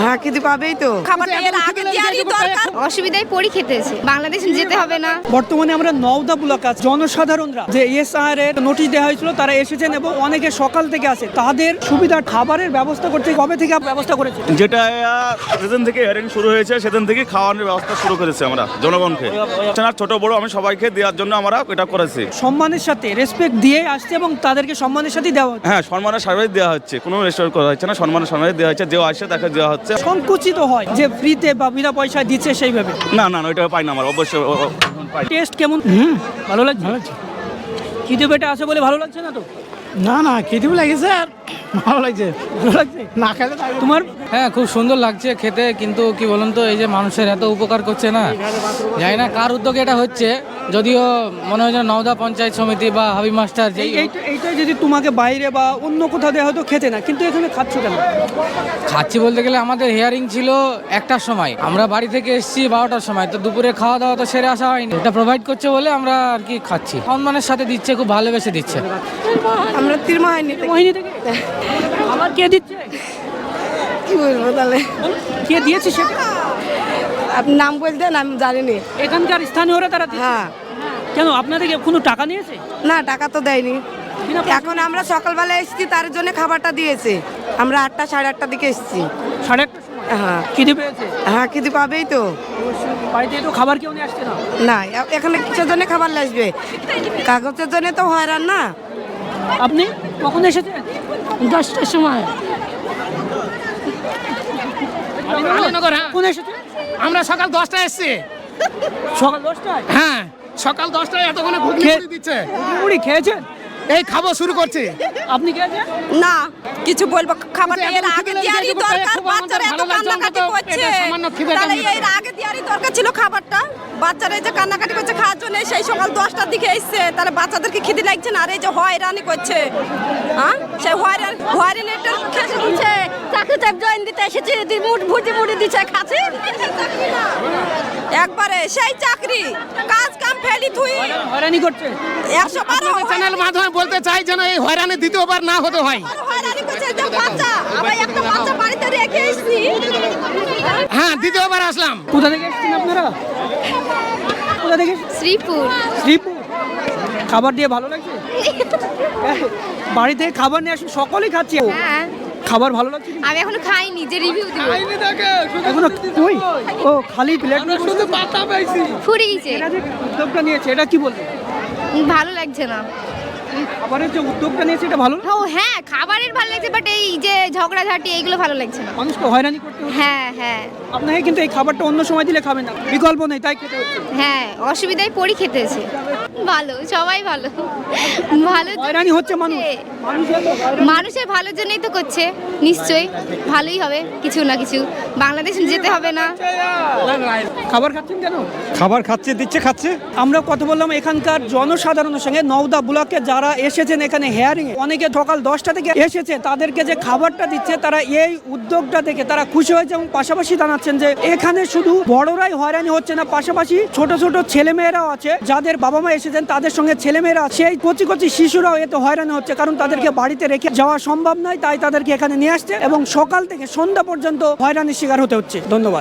হ্যাঁ খেতে পাবেই তো। খাবারটা এর আগে দেওয়ারই দরকার। অসুবিধায় পড়ি খেতেছে, বাংলাদেশ যেতে হবে না। বর্তমানে আমরা নওদা বুলাকাত জনসাধারণরা যে এসআর এর নোটিশ দেওয়া হয়েছিল তারা এসেছেন এবং অনেকে সকাল থেকে আসে, তাদের সুবিধা খাবারের ব্যবস্থা করতে কবে থেকে ব্যবস্থা করেছে? যেটা যেদিন থেকে হিয়ারিং শুরু হয়েছে সেদিন থেকে খাওয়ানোর ব্যবস্থা শুরু করেছি আমরা জনগণকে, ছোট বড় আমি সবাইকে দেওয়ার জন্য আমরা এটা করেছি। সম্মানের সাথে রেসপেক্ট দিয়ে আসছে এবং তাদেরকে সম্মানের সাথে দেওয়া হচ্ছে। হ্যাঁ, সম্মানের সার্ভিস দেওয়া হচ্ছে, কোনো রেস্টোর করা হচ্ছে না, সম্মানের সার্ভিস দেওয়া হচ্ছে, যে আসে তাকে দেওয়া হচ্ছে। সংকুচিত হয় যে ফ্রিতে বা বিনা পয়সায় দিচ্ছে সেইভাবে না না, ওইটা পাই না আমরা, অবশ্যই পাই। টেস্ট কেমন? ভালো লাগছে। খিদে পেটে আছে বলে ভালো লাগছে না তো? না না খেতেও লাগেছে আর ভালো লাগছে। ভালো লাগছে না খেলে তোমার? হ্যাঁ, খুব সুন্দর লাগছে খেতে, কিন্তু কি বলুন তো, এই যে মানুষের এত উপকার করছে না, জানি না কার উদ্যোগে এটা হচ্ছে, যদিও মনে হয় যে নওদা পঞ্চায়েত সমিতি বা হাবি মাস্টার যেই এইটা যদি তোমাকে বাইরে বা অন্য কোথাও দেওয়া হয়তো খেতে না, কিন্তু এখানে খাচ্ছ কেন? খাচ্ছি বলতে গেলে আমাদের হিয়ারিং ছিল 1টার সময়, আমরা বাড়ি থেকে এসেছি 12টার সময়, তো দুপুরে খাওয়া দাওয়া তো সেরে আসা হয়নি। এটা প্রোভাইড করছে বলে আমরা আর কি খাচ্ছি, সম্মানের সাথে দিচ্ছে, খুব ভালোবেসে দিচ্ছে। আমরা তীরমাহিনী মোহিনী থেকে আবার কে দিচ্ছে? কি বলবো তাহলে, কে দিয়েছে সেটা? আপনি নাম বলতেন আমি জানিনি। এখানকার স্থানীয়রা তারা দিয়েছে? হ্যাঁ। কেন আপনাদের কোনো টাকা নিয়েছে? না টাকা তো দেয়নি। এখন আমরা সকালবেলা এসেছি, তার জন্য খাবারটা দিয়েছে। আমরা 8টা 8:30টার দিকে এসেছি। 8:30টার সময়? হ্যাঁ খিদে পেয়েছে? হ্যাঁ খেতে পাবেই তো। বাড়িতে তো খাবার কেউ নিয়ে আসছে না? না এখানে কিসের জন্য খাবার আসবে, কাগজের জন্য তো হয়রান না। আপনি কখন এসেছেন? 10টার সময় আলীনগর। হ্যাঁ, কখন এসেছেন? আমরা সকাল 10টায় এসেছি। সকাল 10টায়? হ্যাঁ, সকাল 10টায় এতক্ষণে ঘুগনি মুড়ি দিচ্ছে। মুড়ি খেয়েছেন? এই খাবো শুরু করছি। আপনি খেয়েছেন? না কিছু বলবো, খাবারটা এর আগে দেওয়ারই দরকার। বাচ্চারা এত কান্নাকাটি করছে, তাহলে এর আগে দেওয়ারই দরকার ছিল খাবারটা। বাচ্চারা এই যে কান্নাকাটি করছে খাওয়ার জন্য, সেই সকাল 10টার দিকে এসছে, তাহলে বাচ্চাদেরকে খিদে লাগছে না? আর এই যে হয়রানি করছে, হ্যাঁ সেই হয়রানিটা খেতে দিচ্ছে। চাকরি টাইপ জয়েন দিতে এসেছে, ভুজি মুড়ি দিচ্ছে, খাচ্ছে একবারে সেই চাকরি কাজ কাম ফেলি তুই হয়রানি করছে। 112 চ্যানেল মাধ্যমে বলতে চাই যেন এই হয়রানি দ্বিতীয়বার না হতে হয়। হয়রানি করছে যে বাচ্চা, আবার একটা বাচ্চা বাড়িতে রেখে এসেছি। হ্যাঁ, দ্বিতীয়বার আসলাম। কোথা থেকে এসেছেন আপনারা? কোথা থেকে? শ্রীপুর। শ্রীপুর। খাবার দিয়ে ভালো লাগছে? বাড়ি থেকে খাবার নিয়ে আসুন, সকলেই খাচ্ছি। হ্যাঁ, খাবার ভালো লাগছে? আমি এখনো খাইনি, যে রিভিউ দিব। এখনো কই? ও খালি প্লেট শুধু ফুরে গেছে। এটা যে উদ্যোগটা নিয়েছে এটা কি বলবো? ভালো লাগছে না। খাবারের যে উদ্যোগটা নিয়েছে এটা ভালো না? ও হ্যাঁ, খাবারের ভালো লাগছে, বাট এই যে ঝগড়াঝাটি এইগুলো ভালো লাগছে না। মানুষকে হয়রানি করতে হচ্ছে। হ্যাঁ হ্যাঁ আপনাকে কিন্তু এই খাবারটা অন্য সময় দিলে খাবেন না, বিকল্প নেই, তাই খেতে হচ্ছে। হ্যাঁ, অসুবিধায় পড়ি খেতেছে। ভালো, সবাই ভালো। ভালো হয়রানি হচ্ছে মানুষ। মানুষের ভালোর জন্যই তো করছে, নিশ্চয়ই ভালোই হবে কিছু না কিছু। বাংলাদেশ যেতে হবে না। খাবার খাচ্ছেন কেন? খাবার খাচ্ছে, দিচ্ছে, খাচ্ছে। আমরা কথা বললাম এখানকার জনসাধারণের সঙ্গে। নওদা ব্লকে যারা এসেছেন এখানে হেয়ারিং এ, অনেকে সকাল 10টা থেকে এসেছে, তাদেরকে যে খাবারটা দিচ্ছে তারা এই উদ্যোগটা দেখে তারা খুশি হয়েছে এবং পাশাপাশি জানাচ্ছেন যে এখানে শুধু বড়রাই হয়রানি হচ্ছে না, পাশাপাশি ছোট ছোট ছেলেমেয়েরাও আছে, যাদের বাবা মা এসেছেন তাদের সঙ্গে ছেলেমেয়েরা, সেই কচি কচি শিশুরাও এতে হয়রানি হচ্ছে, কারণ তাদেরকে বাড়িতে রেখে যাওয়া সম্ভব নয়, তাই তাদেরকে এখানে নিয়ে আসছে এবং সকাল থেকে সন্ধ্যা পর্যন্ত হয়রানির শিকার হতে হচ্ছে। ধন্যবাদ।